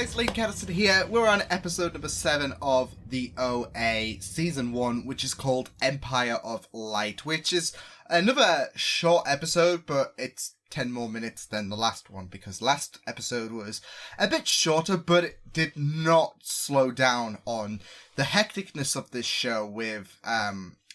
guys, Lane Catterson here. We're on episode number 7 of the OA Season 1, which is called Empire of Light, which is another short episode, but it's 10 more minutes than the last one, because last episode was a bit shorter, but it did not slow down on the hecticness of this show with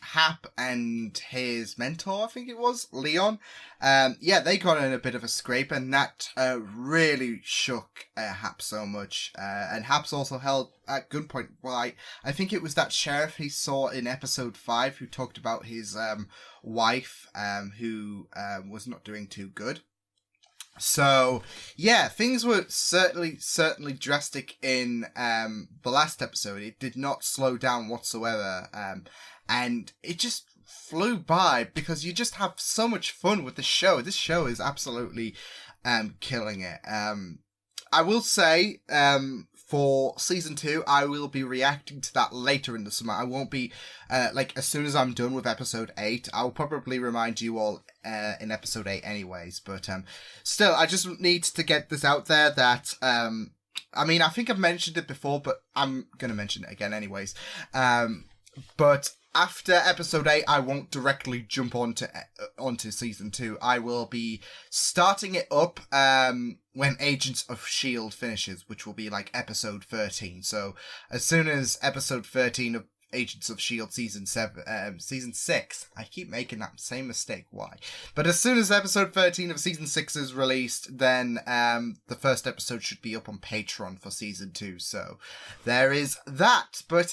Hap and his mentor, I think it was, Leon. They got in a bit of a scrape, and that really shook Hap so much. And Hap's also held at gunpoint by, I think it was that sheriff he saw in episode 5 who talked about his wife who was not doing too good. So, yeah, things were certainly drastic in the last episode. It did not slow down whatsoever. And it just flew by because you just have so much fun with the show. This show is absolutely killing it. I will say, for season 2, I will be reacting to that later in the summer. I won't be, as soon as I'm done with episode 8, I'll probably remind you all in episode 8 anyways. But still, I just need to get this out there that, I think I've mentioned it before, but I'm going to mention it again anyways. But after episode 8, I won't directly jump onto season 2. I will be starting it up when Agents of S.H.I.E.L.D. finishes, which will be like episode 13. So as soon as episode 13 of Agents of S.H.I.E.L.D. season 6, I keep making that same mistake, why? But as soon as episode 13 of season 6 is released, then the first episode should be up on Patreon for season 2, so there is that. But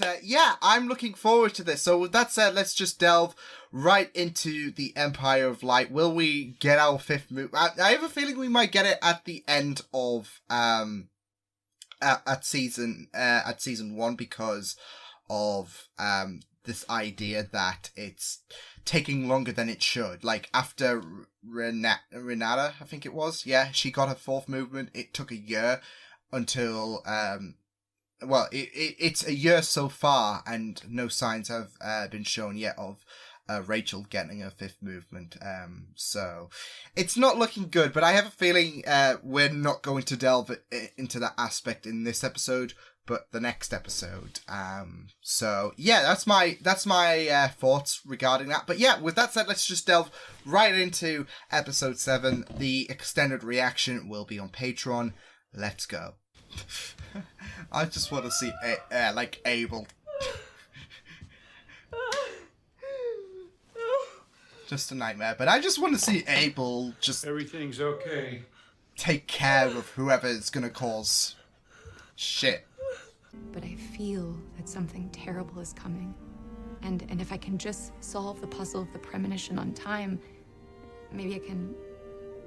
I'm looking forward to this. So with that said, let's just delve right into the Empire of Light. Will we get our 5th move? I have a feeling we might get it at the end of at season 1 because of this idea that it's taking longer than it should. Like after Renata, I think it was, she got her 4th movement. It took a year until it's a year so far, and no signs have been shown yet of Rachel getting her 5th movement. So it's not looking good, but I have a feeling we're not going to delve into that aspect in this episode, but the next episode. That's my thoughts regarding that. But with that said, let's just delve right into episode 7. The extended reaction will be on Patreon. Let's go. I just want to see Abel. Just a nightmare, but I just want to see Abel just... Everything's okay. Take care of whoever is going to cause shit. But I feel that something terrible is coming. And if I can just solve the puzzle of the premonition on time, maybe I can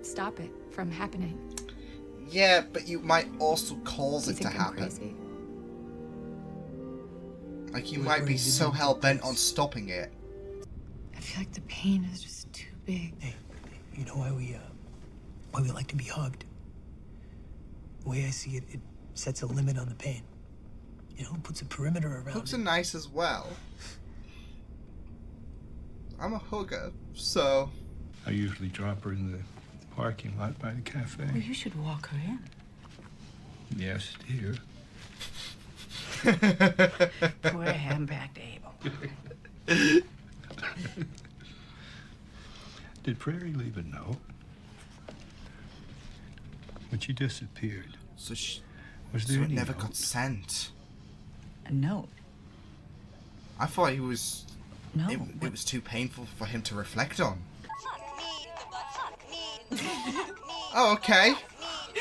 stop it from happening. Yeah, but you might also cause it to happen. Crazy? Like, you might be so hell-bent on stopping it. I feel like the pain is just too big. Hey, you know why we like to be hugged? The way I see it, it sets a limit on the pain. You know, puts a perimeter around Hugs it. are nice as well. I'm a hugger, so... I usually drop her in the parking lot by the cafe. Well, you should walk her in. Yes, dear. Poor hand-backed Abel. Did Prairie leave a note? When she disappeared, So there it any never note? got sent. A note? I thought he was... No. It was too painful for him to reflect on. Oh, okay.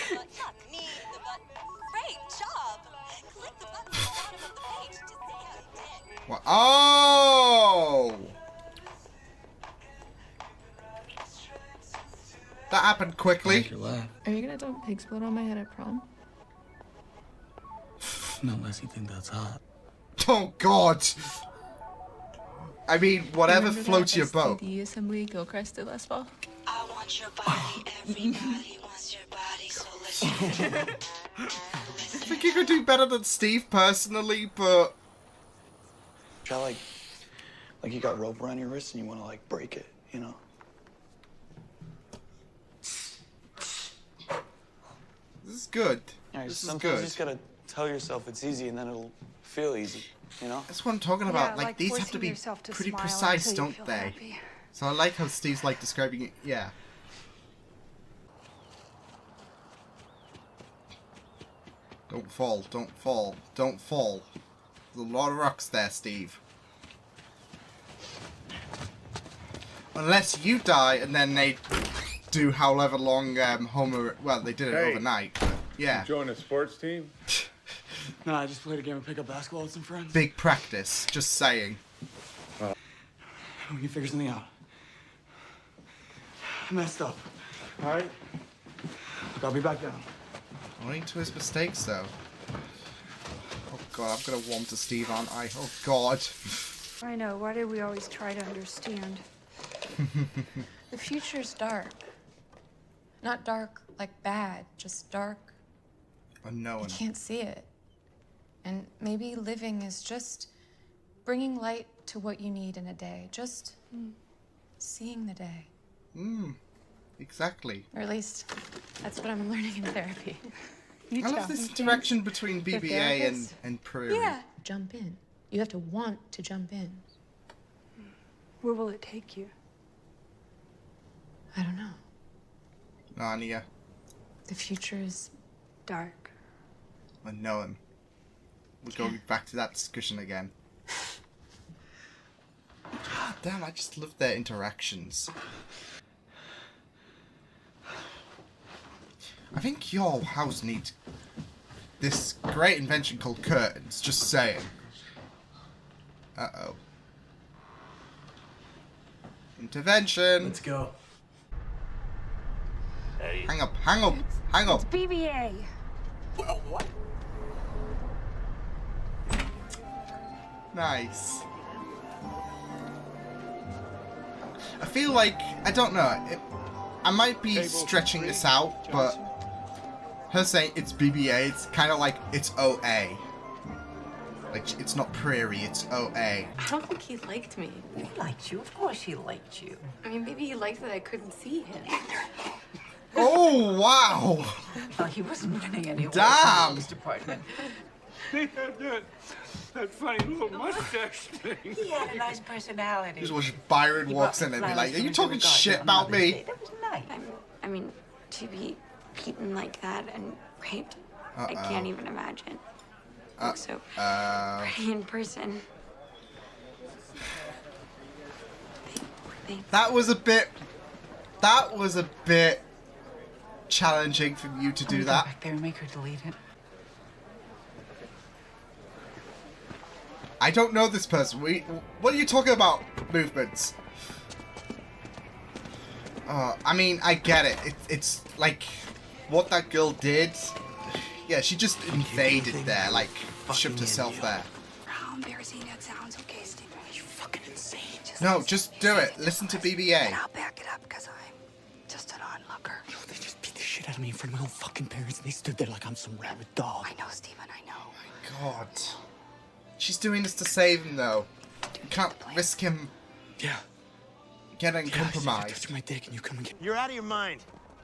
Great job. Click the button at the bottom of the page to see how you did. Well, oh! That happened quickly. Make you laugh. Are you gonna dump pig's blood on my head at prom? Not unless you think that's hot. Oh, God. I mean, whatever Remember floats that your boat. STD assembly Gilchrist did last fall? I want your body. Everybody wants your body, so let's I think you could do better than Steve personally, but... Try like you got rope around your wrist and you want to like break it, you know? This is good. Yeah, This is sometimes good. you just gotta tell yourself it's easy and then it'll feel easy, you know? That's what I'm talking about. Yeah, like these have to forcing be yourself to pretty smile precise, until you don't feel they? happy. So I like how Steve's like describing it. Yeah. Don't fall, don't fall, don't fall. There's a lot of rocks there, Steve. Unless you die and then they do however long Homer... Well, they did it overnight, but yeah. Join a sports team? No, I just played a game of pickup basketball with some friends. Big practice, just saying. We can figure something out. I messed up. All right? Look, I'll be back down. Owning to his mistakes, though. Oh god, I'm gonna warm to Steve, aren't I? Oh god. I know. Why do we always try to understand? The future's dark. Not dark like bad, just dark. Unknown. You can't see it. And maybe living is just bringing light to what you need in a day. Just seeing the day. Exactly. Or at least, that's what I'm learning in therapy. You I tell love this me. interaction between BBA therapist? and Prairie. Yeah. Jump in. You have to want to jump in. Where will it take you? I don't know. Narnia. The future is Dark. Unknown. We're going back to that discussion again. God damn, I just love their interactions. I think your house needs this great invention called curtains, just saying. Uh-oh. Intervention! Let's go. Hang up, hang up, hang up! BBA. What? Nice. I feel like, I don't know, I might be stretching this out, but her saying it's BBA, it's kind of like it's OA. Like, it's not Prairie, it's OA. I don't think he liked me. He liked you. Of course he liked you. I mean, maybe he liked that I couldn't see him. Oh, wow! Well, he wasn't running anywhere. Damn! This department. He had that funny little mustache thing. He had a nice personality. Just watch Byron walks in and be like, are you talking shit about me? That was nice. I mean, to be beaten like that and raped, I can't even imagine. Look so pretty in person. That was a bit challenging for you to do Go that. back there and make her delete it. I don't know this person. What are you talking about, movements? I mean, I get it. It's like what that girl did. Yeah, she just invaded there, like shoved herself there. How embarrassing that sounds. Okay, Steve. You're fucking insane. No, just do it. Listen to BBA. And I'll back it up because I'm just an onlooker. Yo, they just beat the shit out of me in front of my own fucking parents, and they stood there like I'm some rabid dog. I know, Steven. I know. God. She's doing this to save him, though. You can't risk him Yeah. getting Touch compromised. my dick and you come and get. You're out of your mind.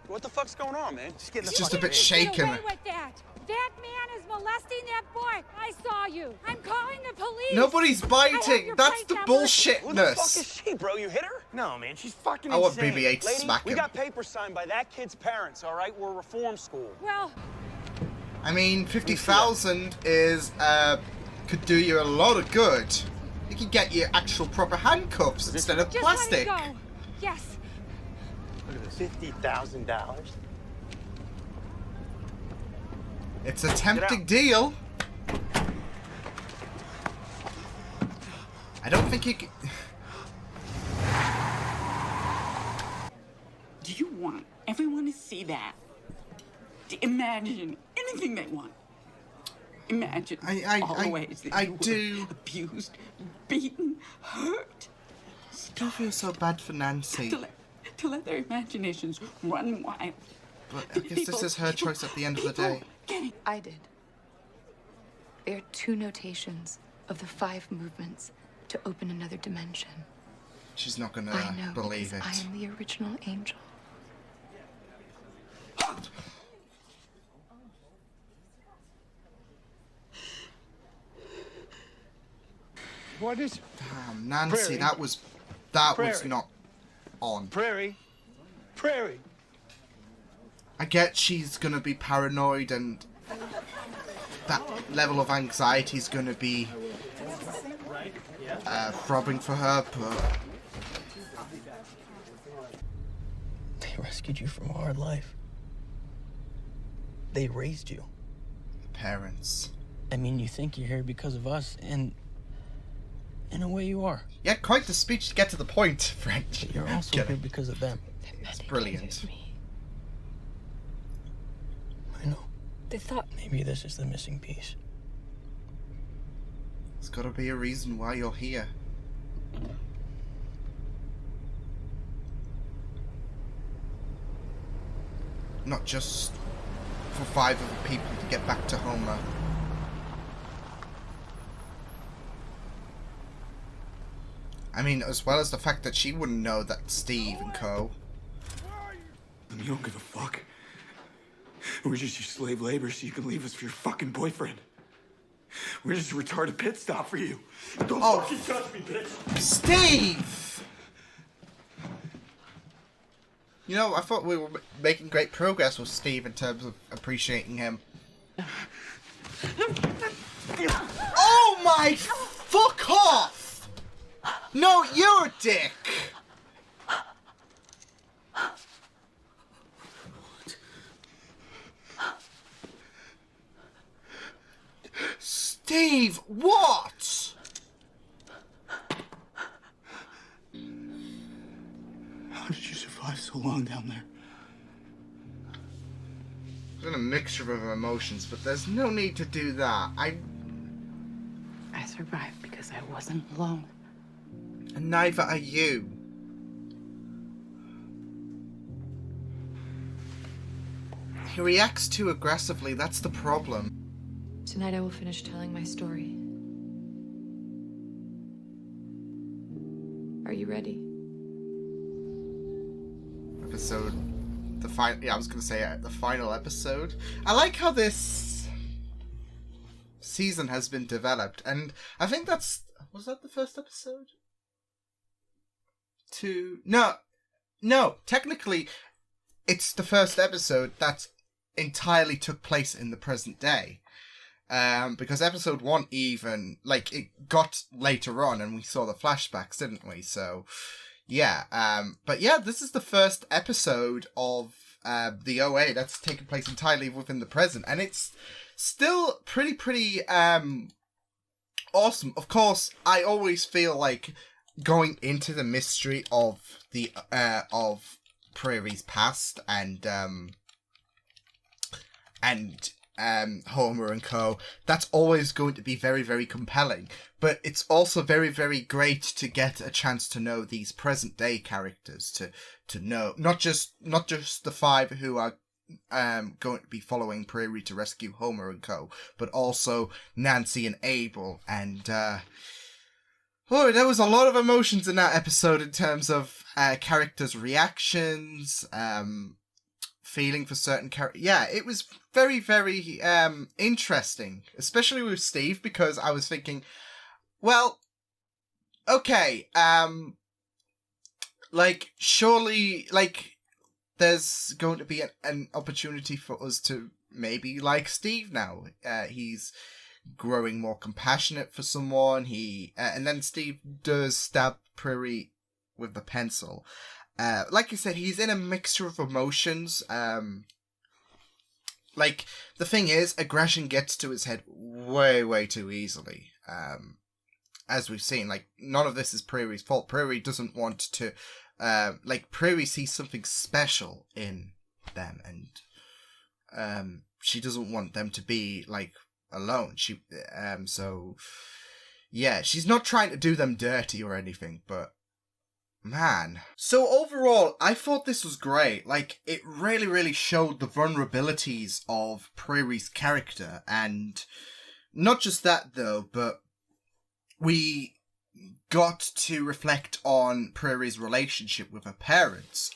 What the fuck's going on, man? Just getting It's the just a fuck bit shaken. Get away with that. That man is molesting that boy. I saw you. I'm calling the police. Nobody's biting. That's the Who the fuck bullshitness. is she, bro? You hit her? No, man, she's fucking I want insane. BB-8 to Lady, smack we him. got papers signed by that kid's parents, all right? We're a reform school. Well, I mean, 50,000 is, could do you a lot of good. You could get you actual proper handcuffs instead of just plastic. let it go. Yes. Look at this. $50,000. It's a tempting deal. I don't think you can... Do you want everyone to see that? To imagine anything they want? Imagine all the ways that you were abused, beaten, hurt. I do feel so bad for Nancy. To let their imaginations run wild. But I guess this is her choice at the end of the day. I did. There are 2 notations of the 5 movements to open another dimension. She's not gonna I know, believe it. because I am the original angel. What is? Damn, Nancy, Prairie. that was Prairie. not on. Prairie. Prairie. I get she's gonna be paranoid and that level of anxiety is gonna be throbbing for her, but They rescued you from a hard life. They raised you. parents. I mean, you think you're here because of us, and in a way you are. Yeah, quite the speech to get to the point, French. But you're also here because of them. It's brilliant. I know. They thought Maybe this is the missing piece. There's gotta be a reason why you're here. Not just for 5 other people to get back to Homer. I mean, as well as the fact that she wouldn't know that Steve and co. You don't give a fuck. We're just your slave labor so you can leave us for your fucking boyfriend. We're just a retarded pit stop for you. Don't fucking touch me, bitch. Steve! You know, I thought we were making great progress with Steve in terms of appreciating him. Oh my... Fuck off! No, you're a dick! Steve, what? How did you survive so long down there? It's been a mixture of emotions, but there's no need to do that. I survived because I wasn't alone. And neither are you. He reacts too aggressively, that's the problem. Tonight I will finish telling my story. Are you ready? I was gonna say the final episode. I like how this season has been developed, and I think was that the first episode? No, technically it's the first episode that entirely took place in the present day. Because episode 1 even, like, it got later on and we saw the flashbacks, didn't we? So, yeah. But yeah, this is the first episode of the OA that's taken place entirely within the present. And it's still pretty, awesome. Of course, I always feel like going into the mystery of the, of Prairie's past and Homer and co, that's always going to be very, very compelling. But it's also very, very great to get a chance to know these present day characters, to know not just the 5 who are going to be following Prairie to rescue Homer and co, but also Nancy and Abel. And there was a lot of emotions in that episode in terms of characters' reactions, feeling for certain characters. Yeah, it was very, very interesting, especially with Steve, because I was thinking, well, okay, like, surely, like, there's going to be an opportunity for us to maybe like Steve now. He's growing more compassionate for someone. And then Steve does stab Prairie with the pencil. Like you said, he's in a mixture of emotions. Like, the thing is, aggression gets to his head way, way too easily. As we've seen, like, none of this is Prairie's fault. Prairie doesn't want to, Prairie sees something special in them, and, she doesn't want them to be, like, alone. So, yeah, she's not trying to do them dirty or anything, but man. So overall, I thought this was great. Like, it really, really showed the vulnerabilities of Prairie's character. And not just that, though, but we got to reflect on Prairie's relationship with her parents.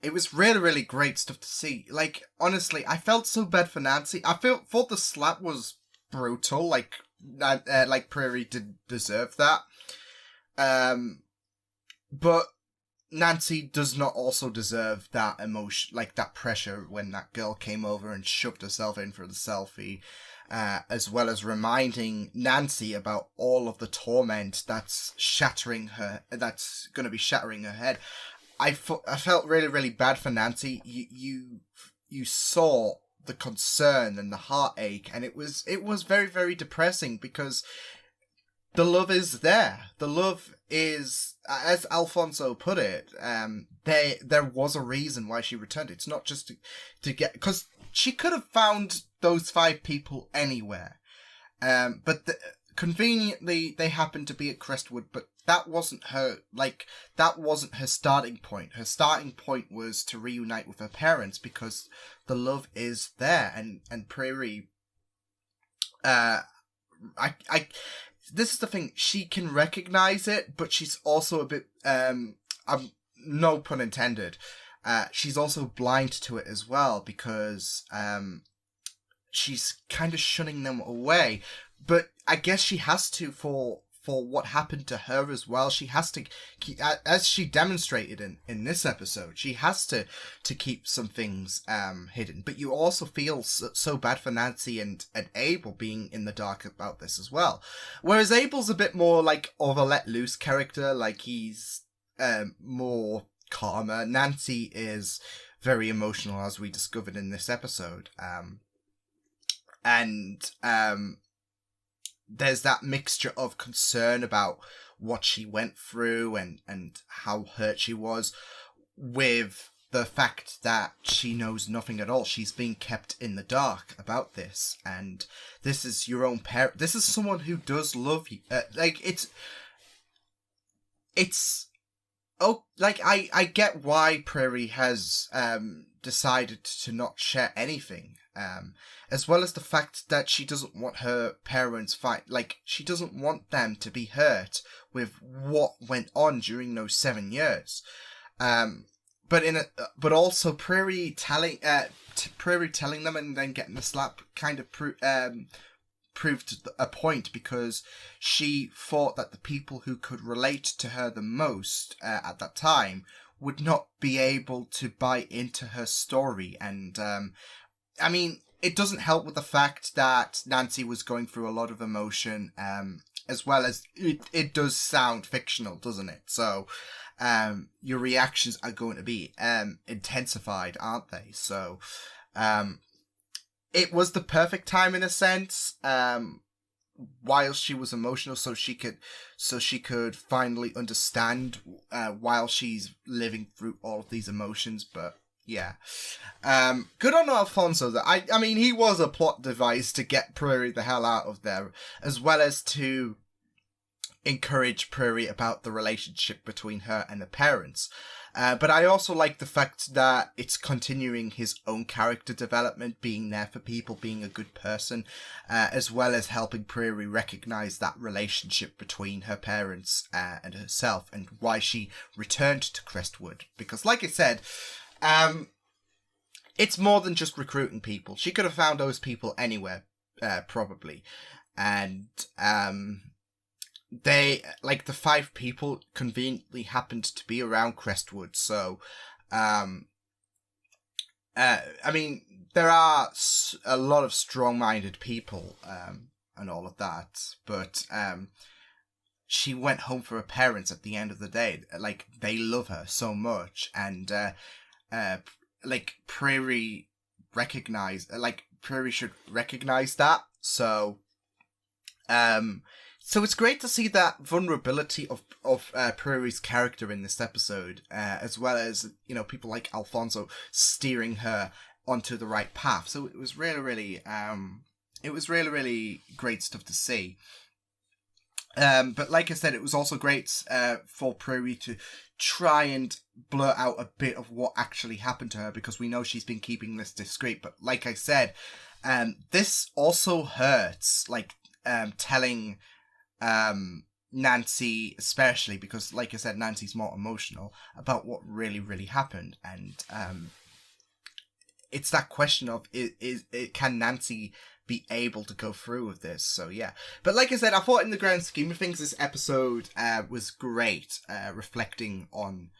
It was really, really great stuff to see. Like, honestly, I felt so bad for Nancy. I thought the slap was brutal. Like, like Prairie did deserve that. But Nancy does not also deserve that emotion, like that pressure when that girl came over and shoved herself in for the selfie, as well as reminding Nancy about all of the torment that's going to be shattering her head. I felt really, really bad for Nancy. You saw the concern and the heartache, and it was very, very depressing because the love is there. The love is, as Alfonso put it, there was a reason why she returned. It's not just to get, because she could have found those 5 people anywhere. But conveniently, they happened to be at Crestwood, but that wasn't her starting point. Her starting point was to reunite with her parents because the love is there, and Prairie, this is the thing, she can recognize it, but she's also a bit, no pun intended, she's also blind to it as well, because she's kind of shunning them away. But I guess she has to for what happened to her as well. She has to keep, as she demonstrated in this episode, she has to keep some things hidden. But you also feel so bad for Nancy and Abel being in the dark about this as well. Whereas Abel's a bit more like of a let loose character, like he's more calmer. Nancy is very emotional, as we discovered in this episode. There's that mixture of concern about what she went through and how hurt she was, with the fact that she knows nothing at all. She's being kept in the dark about this, and this is your own parent. This is someone who does love you. I get why Prairie has decided to not share anything. As well as the fact that she doesn't want her parents she doesn't want them to be hurt with what went on during those 7 years. But also Prairie telling them and then getting the slap kind of proved a point, because she thought that the people who could relate to her the most at that time would not be able to buy into her story. And it doesn't help with the fact that Nancy was going through a lot of emotion, as well as it does sound fictional, doesn't it? So your reactions are going to be intensified, aren't they? So it was the perfect time in a sense, while she was emotional, so she could finally understand while she's living through all of these emotions. But yeah, good on Alfonso. That he was a plot device to get Prairie the hell out of there, as well as to encourage Prairie about the relationship between her and the parents. But I also like the fact that it's continuing his own character development, being there for people, being a good person, as well as helping Prairie recognize that relationship between her parents and herself, and why she returned to Crestwood. Because, like I said, it's more than just recruiting people. She could have found those people anywhere, probably. And they, the 5 people conveniently happened to be around Crestwood. So, there are a lot of strong-minded people, and all of that. But, she went home for her parents at the end of the day. They love her so much. And, Prairie Prairie should recognize that. So it's great to see that vulnerability of Prairie's character in this episode, as well as, people like Alfonso steering her onto the right path. So it was really, really great stuff to see. But like I said, it was also great for Prairie to try and blur out a bit of what actually happened to her, because we know she's been keeping this discreet. But like I said, this also hurts, telling Nancy, especially because, like I said, Nancy's more emotional about what really, really happened. And it's that question of, can Nancy be able to go through with this. So yeah, but like I said, I thought in the grand scheme of things, this episode was great, reflecting on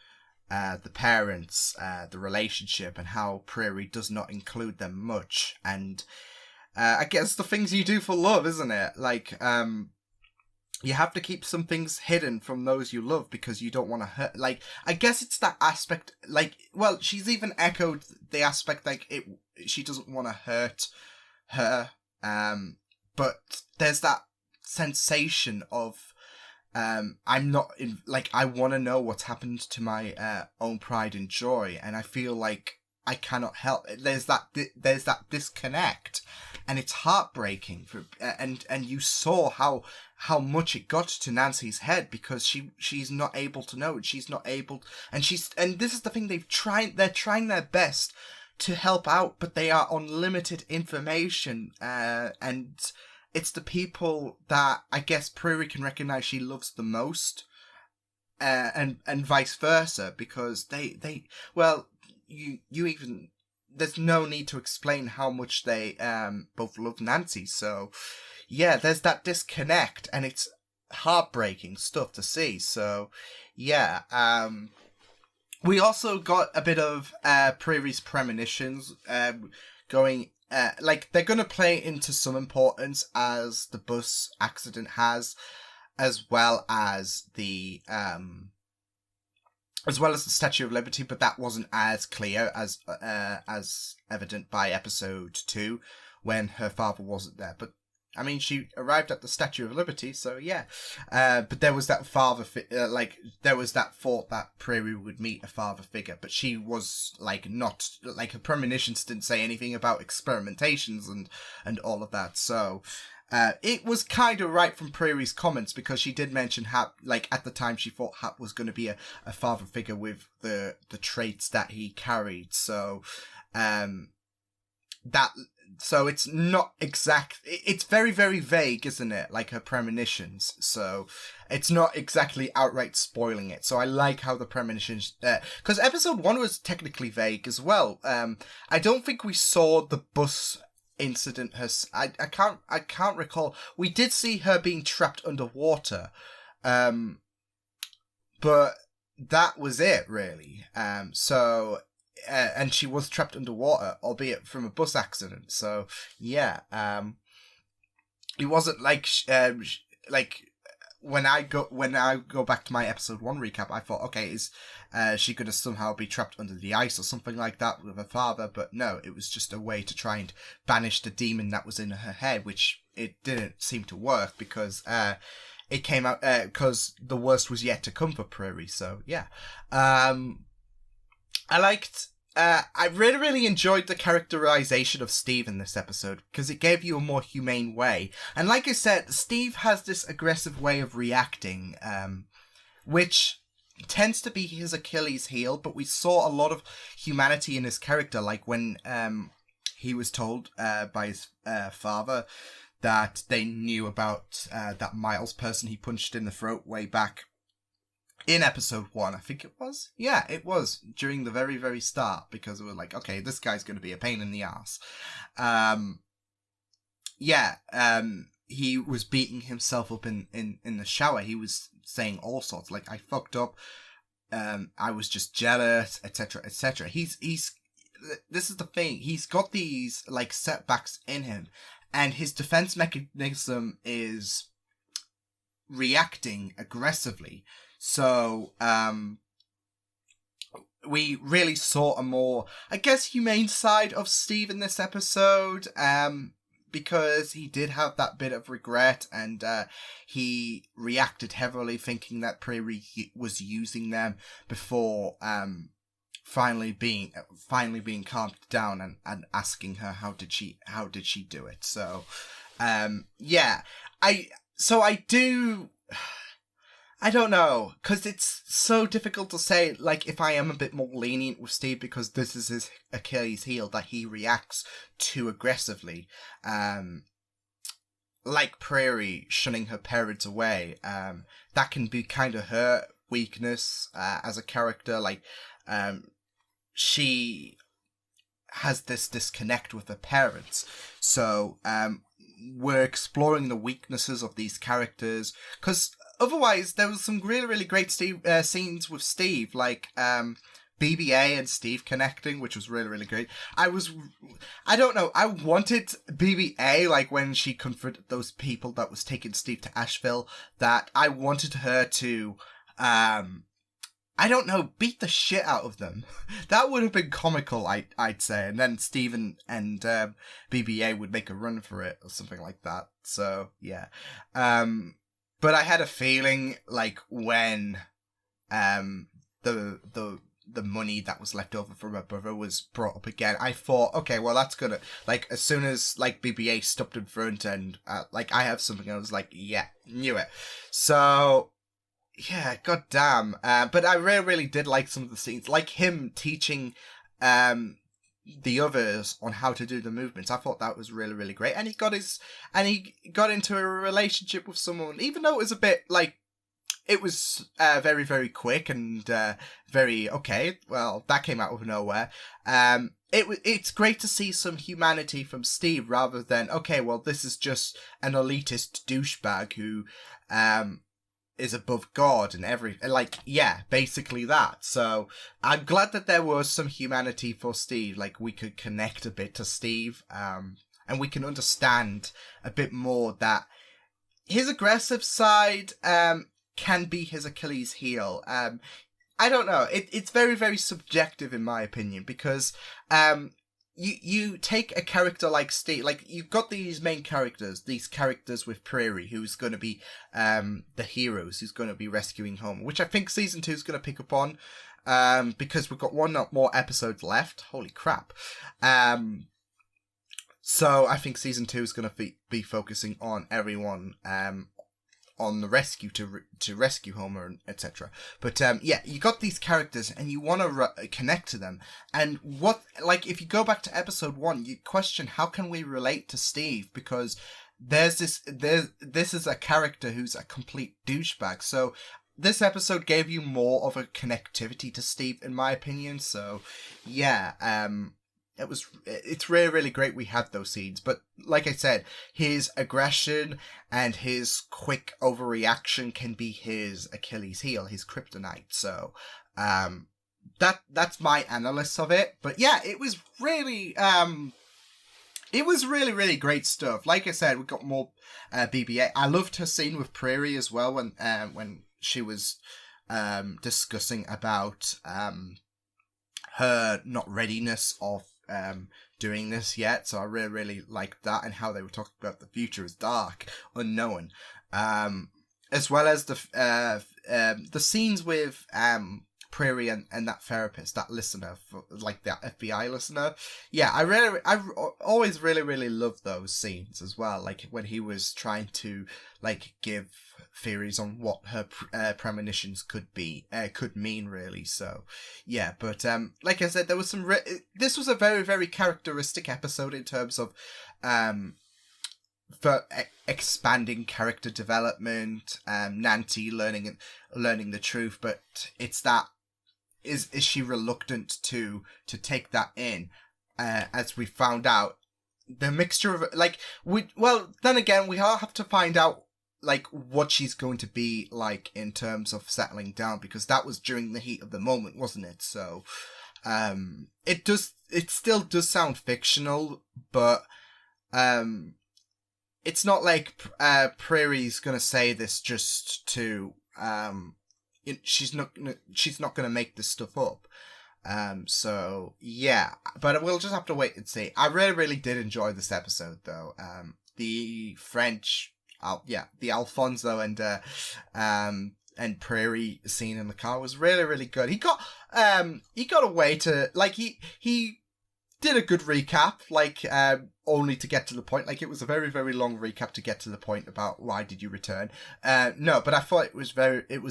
the parents, the relationship, and how Prairie does not include them much. And I guess the things you do for love, isn't it? Like, you have to keep some things hidden from those you love because you don't want to hurt. Like, I guess it's that aspect. Like, well, she's even echoed the aspect like she doesn't want to hurt her. But there's that sensation of I'm not in, like, I want to know what's happened to my own pride and joy, and I feel like I cannot help. There's that disconnect, and it's heartbreaking. And you saw how much it got to Nancy's head because she's not able to know, and she's not able, and this is the thing, they're trying their best to help out, but they are on limited information, and it's the people that I guess Prairie can recognize she loves the most, and vice versa, because they well, you even, there's no need to explain how much they both love Nancy. So yeah, there's that disconnect, and it's heartbreaking stuff to see. So yeah, we also got a bit of Prairie's premonitions going. Like, they're going to play into some importance as the bus accident has, as well as the Statue of Liberty, but that wasn't as clear as evident by episode 2 when her father wasn't there. But I mean, she arrived at the Statue of Liberty, so yeah. But there was that there was that thought that Prairie would meet a father figure, but she was not, her premonitions didn't say anything about experimentations and all of that. So it was kind of right from Prairie's comments, because she did mention Hap, at the time she thought Hap was going to be a father figure with the traits that he carried. So so it's not exact. It's very, very vague, isn't it? Like her premonitions. So it's not exactly outright spoiling it. So I like how the premonitions, because episode 1 was technically vague as well. I don't think we saw the bus incident. I can't recall. We did see her being trapped underwater. But that was it, really. And she was trapped underwater, albeit from a bus accident. So yeah, it wasn't like when I go back to my episode 1 recap, I thought, okay, is she going to somehow be trapped under the ice or something like that with her father? But no, it was just a way to try and banish the demon that was in her head, which it didn't seem to work, because it came out because the worst was yet to come for Prairie. So yeah, I really, really enjoyed the characterization of Steve in this episode, because it gave you a more humane way. And like I said, Steve has this aggressive way of reacting, which tends to be his Achilles heel, but we saw a lot of humanity in his character, like when he was told by his father that they knew about that Miles person he punched in the throat way back in episode 1, I think it was. Yeah, it was during the very, very start, because we were like, okay, this guy's going to be a pain in the ass. He was beating himself up in the shower. He was saying all sorts, like, I fucked up, I was just jealous, etc., etc. This is the thing, he's got these, setbacks in him, and his defense mechanism is reacting aggressively. So, we really saw a more, I guess, humane side of Steve in this episode, because he did have that bit of regret, and he reacted heavily, thinking that Prairie was using them before finally being calmed down and asking her how did she do it. So, I don't know, because it's so difficult to say, if I am a bit more lenient with Steve, because this is his Achilles heel, that he reacts too aggressively. Like Prairie shunning her parents away, that can be kind of her weakness as a character. has this disconnect with her parents. So we're exploring the weaknesses of these characters, because otherwise there was some really, really great scenes with Steve, like BB-8 and Steve connecting, which was really, really great. I don't know, I wanted BB-8, like when she confronted those people that was taking Steve to Asheville, that I wanted her to, I don't know, beat the shit out of them. That would have been comical, I'd say. And then Steven and BB-8 would make a run for it or something like that. So, yeah. But I had a feeling, like, when the money that was left over from her brother was brought up again, I thought, okay, well, that's gonna, like, as soon as, like, BB-8 stopped in front and, like, I have something, I was like, yeah, knew it. So... yeah, goddamn. But I really, really did like some of the scenes, like him teaching the others on how to do the movements. I thought that was really, really great. And he got into a relationship with someone, even though it was a bit like, it was very, very quick and very, okay, well, that came out of nowhere. It's great to see some humanity from Steve rather than, okay, well, this is just an elitist douchebag who is above God and basically that. So I'm glad that there was some humanity for Steve. Like, we could connect a bit to Steve, and we can understand a bit more that his aggressive side can be his Achilles heel. I don't know. It's very, very subjective in my opinion, because you take a character like Steve, like, you've got these main characters, these characters with Prairie, who's going to be the heroes, who's going to be rescuing Homer, which I think season 2 is going to pick up on, because we've got one more episode left. Holy crap. So I think season 2 is going to be focusing on everyone on the rescue to rescue Homer and etc. But yeah, you got these characters and you want to connect to them. And what, like, if you go back to episode 1, you question, how can we relate to Steve? Because this is a character who's a complete douchebag. So this episode gave you more of a connectivity to Steve, in my opinion. So yeah, it's really, really great we had those scenes. But like I said, his aggression and his quick overreaction can be his Achilles heel, his kryptonite. So that's my analysis of it. But yeah, it was really really great stuff. Like I said, we got more BB-8. I loved her scene with Prairie as well when she was discussing about her not readiness of doing this yet. So I really, really liked that, and how they were talking about the future is dark, unknown, as well as the scenes with Prairie and that therapist, that listener, like that FBI listener. Yeah, I always really, really loved those scenes as well. Like when he was trying to like give theories on what her premonitions could mean, really. So yeah, but like I said, there was some this was a very, very characteristic episode in terms of for expanding character development, Nancy learning the truth, but it's that is she reluctant to take that in, as we found out, the mixture of then again we all have to find out like what she's going to be like in terms of settling down, because that was during the heat of the moment, wasn't it? So it still does sound fictional, but it's not like Prairie's gonna say this just to she's not gonna make this stuff up. So yeah, but we'll just have to wait and see. I really, really did enjoy this episode though. The French, the Alfonso and Prairie scene in the car was really, really good. He got a way to, like, he did a good recap, like, only to get to the point. Like, it was a very, very long recap to get to the point about why did you return. No, but I thought it was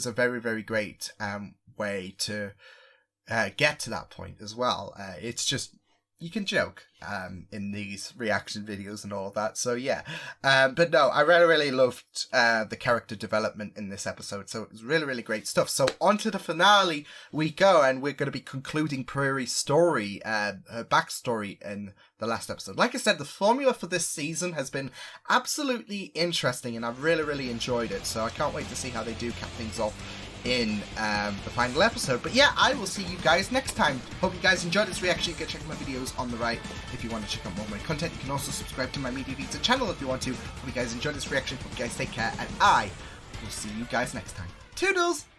a very, very great way to get to that point as well. It's just, you can joke in these reaction videos and all that. So yeah, but no, I really loved the character development in this episode. So it was really great stuff. So on to the finale we go, and we're going to be concluding Prairie's story, her backstory in the last episode. Like I said, the formula for this season has been absolutely interesting, and I've really enjoyed it. So I can't wait to see how they do cap things off in the final episode. But yeah, I will see you guys next time. Hope you guys enjoyed this reaction. You can check my videos on the right if you want to check out more of my content. You can also subscribe to my Media Pizza channel if you want to. Hope you guys enjoyed this reaction. Hope you guys take care, and I will see you guys next time. Toodles!